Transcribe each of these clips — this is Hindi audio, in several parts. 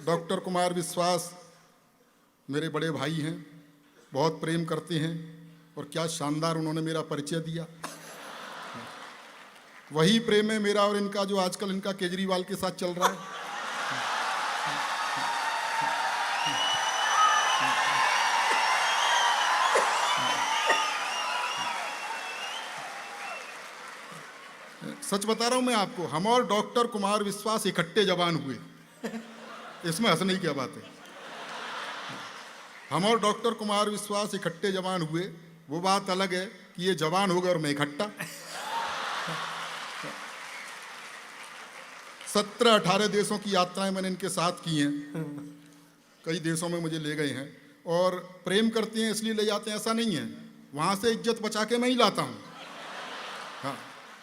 डॉक्टर कुमार विश्वास मेरे बड़े भाई हैं, बहुत प्रेम करते हैं और क्या शानदार उन्होंने मेरा परिचय दिया। वही प्रेम है मेरा और इनका जो आजकल इनका केजरीवाल के साथ चल रहा है। सच बता रहा हूं मैं आपको, हम और डॉक्टर कुमार विश्वास इकट्ठे जवान हुए, इसमें हंसने की क्या बात है। हम और डॉक्टर कुमार विश्वास इकट्ठे जवान हुए, वो बात अलग है कि ये जवान हो गए और मैं इकट्ठा। 17-18 देशों की यात्राएं मैंने इनके साथ की हैं, कई देशों में मुझे ले गए हैं और प्रेम करते हैं इसलिए ले जाते हैं ऐसा नहीं है, वहां से इज्जत बचा के मैं ही लाता हूं। हाँ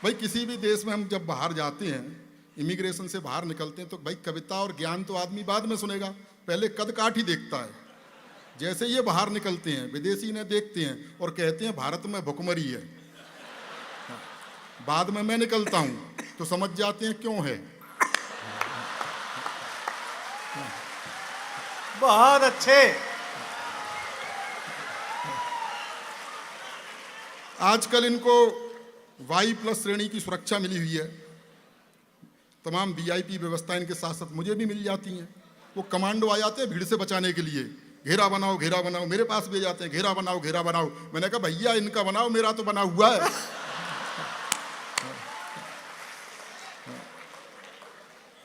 भाई, किसी भी देश में हम जब बाहर जाते हैं, इमिग्रेशन से बाहर निकलते हैं तो भाई कविता और ज्ञान तो आदमी बाद में सुनेगा, पहले कद काठ ही देखता है। जैसे ये बाहर निकलते हैं, विदेशी ने देखते हैं और कहते हैं भारत में भुखमरी है, बाद में मैं निकलता हूं तो समझ जाते हैं क्यों है। बहुत अच्छे। आजकल इनको Y+ श्रेणी की सुरक्षा मिली हुई है, तमाम VIP व्यवस्था इनके साथ साथ मुझे भी मिल जाती हैं। वो कमांडो आ जाते हैं भीड़ से बचाने के लिए, घेरा बनाओ घेरा बनाओ, मेरे पास भी जाते हैं घेरा बनाओ घेरा बनाओ। मैंने कहा भैया इनका बनाओ, मेरा तो बना हुआ है।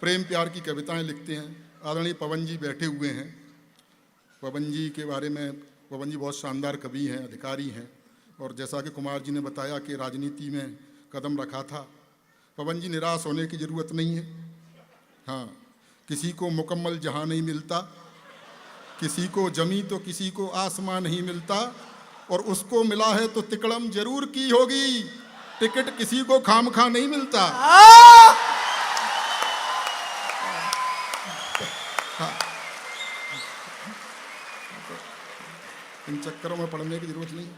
प्रेम प्यार की कविताएं लिखते हैं। आदरणीय पवन जी बैठे हुए हैं, पवन जी के बारे में, पवन जी बहुत शानदार कवि हैं, अधिकारी हैं और जैसा कि कुमार जी ने बताया कि राजनीति में कदम रखा था। पवन जी निराश होने की ज़रूरत नहीं है। हाँ, किसी को मुकम्मल जहां नहीं मिलता, किसी को जमी तो किसी को आसमां नहीं मिलता, और उसको मिला है तो तिकड़म जरूर की होगी, टिकट किसी को खामखा नहीं मिलता। इन चक्करों में पढ़ने की जरूरत नहीं।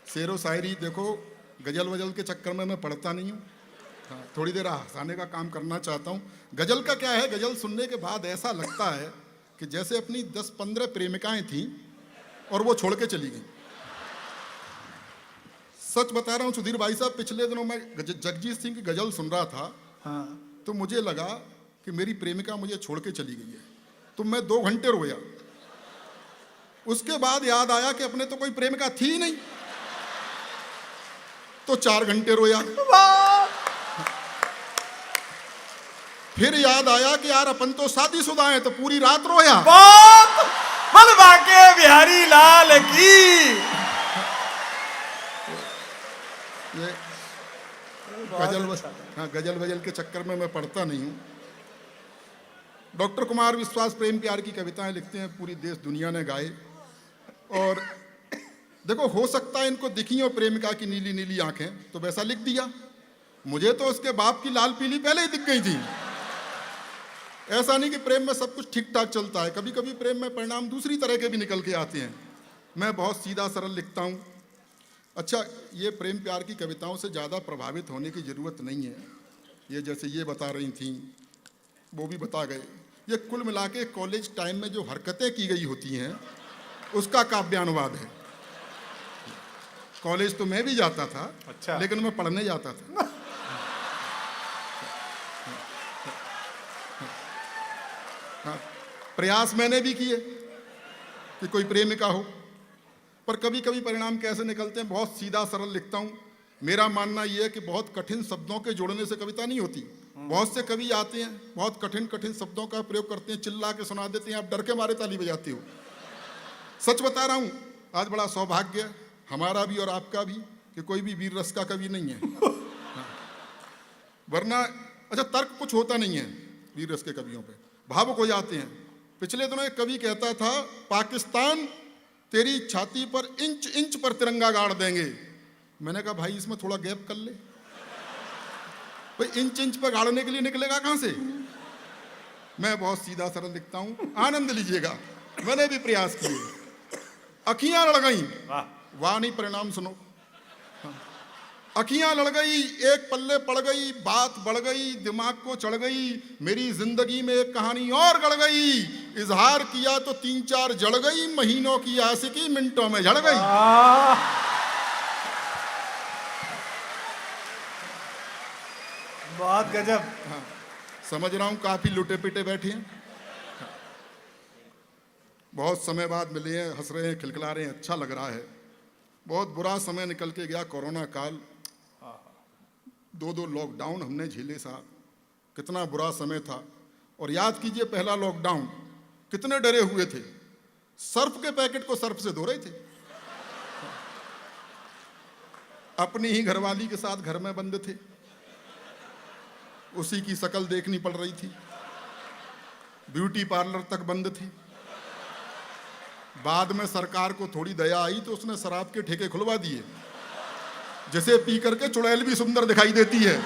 शेरो शायरी देखो, गजल वजल के चक्कर में मैं पढ़ता नहीं हूँ। हाँ, थोड़ी देर हंसाने का काम करना चाहता हूँ। गजल का क्या है, गजल सुनने के बाद ऐसा लगता है कि जैसे अपनी 10-15 प्रेमिकाएं थीं और वो छोड़ के चली गई। सच बता रहा हूँ सुधीर भाई साहब, पिछले दिनों मैं जगजीत सिंह की गजल सुन रहा था। हाँ। तो मुझे लगा कि मेरी प्रेमिका मुझे छोड़ के चली गई है, तो मैं 2 घंटे रोया। उसके बाद याद आया कि अपने तो कोई प्रेमिका थी ही नहीं, तो 4 घंटे रोया। फिर याद आया कि यार अपन तो शादीशुदा हैं, तो पूरी रात रोया। बलवा के बिहारी लाल की। ये गजल वजल के चक्कर में मैं पढ़ता नहीं हूँ। डॉक्टर कुमार विश्वास प्रेम प्यार की कविताएं लिखते हैं, पूरी देश दुनिया ने गाए। और देखो, हो सकता है इनको दिखी हो प्रेमिका की नीली नीली आंखें, तो वैसा लिख दिया। मुझे तो उसके बाप की लाल पीली पहले ही दिख गई थी। ऐसा नहीं कि प्रेम में सब कुछ ठीक ठाक चलता है, कभी कभी प्रेम में परिणाम दूसरी तरह के भी निकल के आते हैं। मैं बहुत सीधा सरल लिखता हूँ। अच्छा, ये प्रेम प्यार की कविताओं से ज़्यादा प्रभावित होने की ज़रूरत नहीं है। ये जैसे ये बता रही थी, वो भी बता गए। ये कुल मिला के कॉलेज टाइम में जो हरकतें की गई होती हैं, उसका काव्यानुवाद है। कॉलेज तो मैं भी जाता था। अच्छा। लेकिन मैं पढ़ने जाता था। हाँ, प्रयास मैंने भी किए कि कोई प्रेमिका हो, पर कभी कभी परिणाम कैसे निकलते हैं, बहुत सीधा सरल लिखता हूँ। मेरा मानना यह है कि बहुत कठिन शब्दों के जोड़ने से कविता नहीं होती। बहुत से कवि आते हैं, बहुत कठिन कठिन शब्दों का प्रयोग करते हैं, चिल्ला के सुना देते हैं, आप डर के मारे ताली बजाते हो। सच बता रहा हूँ, आज बड़ा सौभाग्य हमारा भी और आपका भी कि कोई भी वीर रस का कवि नहीं है। हाँ। वरना अच्छा, तर्क कुछ होता नहीं है वीर रस के कवियों पे, भावुक हो जाते हैं। पिछले दिनों एक कवि कहता था, पाकिस्तान तेरी छाती पर इंच इंच पर तिरंगा गाड़ देंगे। मैंने कहा भाई इसमें थोड़ा गैप कर ले भाई, इंच इंच पर गाड़ने के लिए निकलेगा कहां से। मैं बहुत सीधा सरल लिखता हूं, आनंद लीजिएगा। मैंने भी प्रयास किए। अखियां लड़ गई, वाह नहीं, परिणाम सुनो। अखियां लड़ गई, एक पल्ले पड़ गई, बात बढ़ गई, दिमाग को चढ़ गई, मेरी जिंदगी में एक कहानी और गढ़ गई। इजहार किया तो 3-4 जड़ गई, महीनों की आशिकी मिनटों में झड़ गई। बहुत गजब। हाँ, समझ रहा हूं काफी लुटे पिटे बैठे हैं, बहुत समय बाद मिले हैं, हंस रहे हैं, खिलखिला रहे हैं, अच्छा लग रहा है। बहुत बुरा समय निकल के गया, कोरोना काल, 2 लॉकडाउन हमने झेले साहब, कितना बुरा समय था। और याद कीजिए पहला लॉकडाउन कितने डरे हुए थे, सर्फ के पैकेट को सर्फ से धो रहे थे, अपनी ही घरवाली के साथ घर में बंद थे, उसी की शक्ल देखनी पड़ रही थी, ब्यूटी पार्लर तक बंद थी। बाद में सरकार को थोड़ी दया आई तो उसने शराब के ठेके खुलवा दिए, जिसे पी करके चुड़ैल भी सुंदर दिखाई देती है।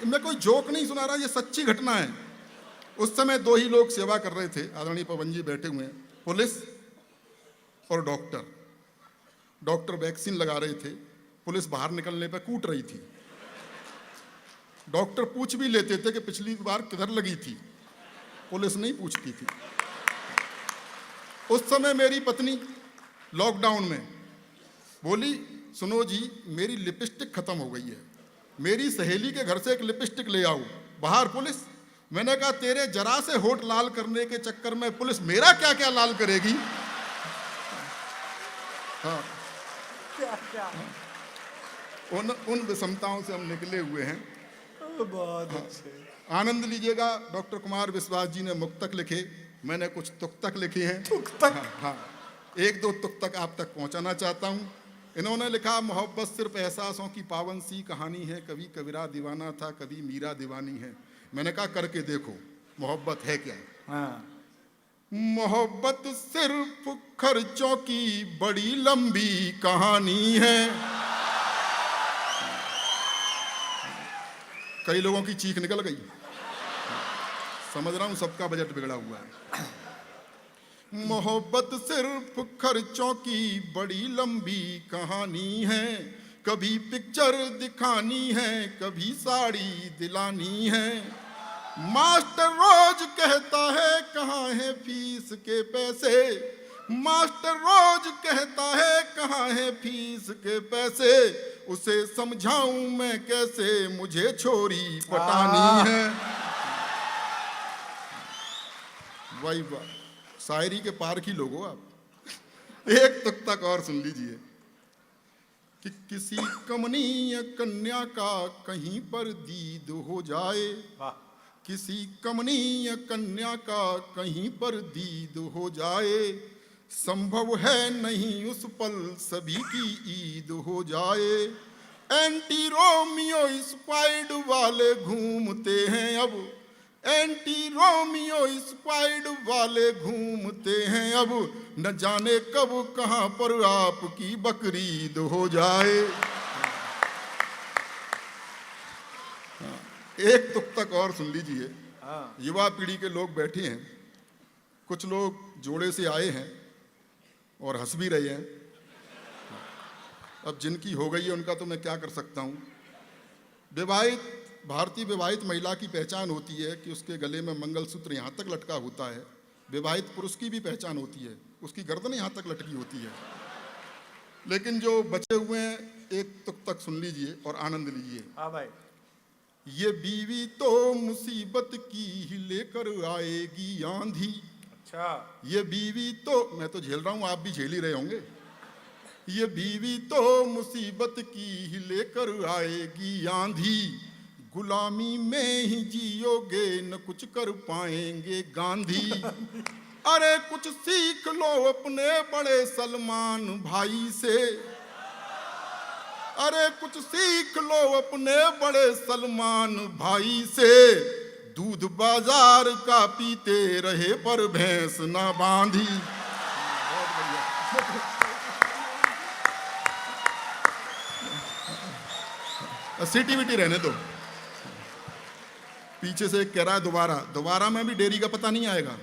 मैं कोई जोक नहीं सुना रहा, ये सच्ची घटना है। उस समय 2 ही लोग सेवा कर रहे थे, आदरणीय पवन जी बैठे हुए हैं, पुलिस और डॉक्टर। डॉक्टर वैक्सीन लगा रहे थे, पुलिस बाहर निकलने पर कूट रही थी। डॉक्टर पूछ भी लेते थे कि पिछली बार किधर लगी थी, पुलिस नहीं पूछती थी। उस समय मेरी पत्नी लॉकडाउन में बोली, सुनो जी मेरी लिपस्टिक खत्म हो गई है, मेरी सहेली के घर से एक लिपस्टिक ले आओ। बाहर पुलिस। मैंने कहा तेरे जरा से होठ लाल करने के चक्कर में पुलिस मेरा क्या क्या लाल करेगी। हाँ, उन विषमताओं से हम निकले हुए हैं। बहुत अच्छे। आनंद लीजिएगा। डॉक्टर कुमार विश्वास जी ने मुक्तक लिखे, मैंने कुछ तुक्तक लिखे हैं। तुक्तक? हाँ, 1-2 तुक्तक आप तक पहुंचाना चाहता हूं। इन्होंने लिखा, मोहब्बत सिर्फ एहसासों की पावन सी कहानी है, कभी कबीरा दीवाना था, कभी मीरा दीवानी है। मैंने कहा करके देखो मोहब्बत है क्या। हाँ। मोहब्बत सिर्फ खर्चों की बड़ी लंबी कहानी है। कई लोगों की चीख निकल गई, समझ रहा हूं सबका बजट बिगड़ा हुआ है। मोहब्बत सिर्फ खर्चों की बड़ी लंबी कहानी है, कभी पिक्चर दिखानी है, कभी साड़ी दिलानी है। मास्टर रोज कहता है कहाँ है फीस के पैसे, मास्टर रोज कहता है कहाँ है फीस के पैसे, उसे समझाऊं मैं कैसे, मुझे छोरी पटानी है। वाह वाह, शायरी के पार की लोगो आप। एक तक और सुन लीजिए कि किसी कमनीय कन्या का कहीं पर दीद हो जाए, किसी कमनीय कन्या का कहीं पर दीद हो जाए, संभव है नहीं उस पल सभी की ईद हो जाए। एंटी रोमियो स्क्वाड वाले घूमते हैं अब, एंटी रोमियो स्क्वाड वाले घूमते हैं अब, न जाने कब कहां पर आपकी बकरीद हो जाए। एक तुक तक और सुन लीजिए। युवा पीढ़ी के लोग बैठे हैं, कुछ लोग जोड़े से आए हैं और हंस भी रहे हैं। अब जिनकी हो गई है उनका तो मैं क्या कर सकता हूं। विवाहित, भारतीय विवाहित महिला की पहचान होती है कि उसके गले में मंगलसूत्र यहाँ तक लटका होता है। विवाहित पुरुष की भी पहचान होती है, उसकी गर्दन यहाँ तक लटकी होती है। लेकिन जो बचे हुए हैं, एक तुक तक सुन लीजिए और आनंद लीजिए। हाँ भाई। ये बीवी तो मुसीबत की ही लेकर आएगी आंधी। अच्छा। ये बीवी तो, मैं तो झेल रहा हूं, आप भी झेल ही रहे होंगे। ये बीवी तो मुसीबत की ही लेकर आएगी आंधी, गुलामी में ही जियोगे न कुछ कर पाएंगे गांधी। अरे कुछ सीख लो अपने बड़े सलमान भाई से, अरे कुछ सीख लो अपने बड़े सलमान भाई से, दूध बाजार का पीते रहे पर भैंस ना बांधी। बहुत बढ़िया। सीटी विटी रहने दो। पीछे से कह रहा है दोबारा, दोबारा में भी डेरी का पता नहीं आएगा।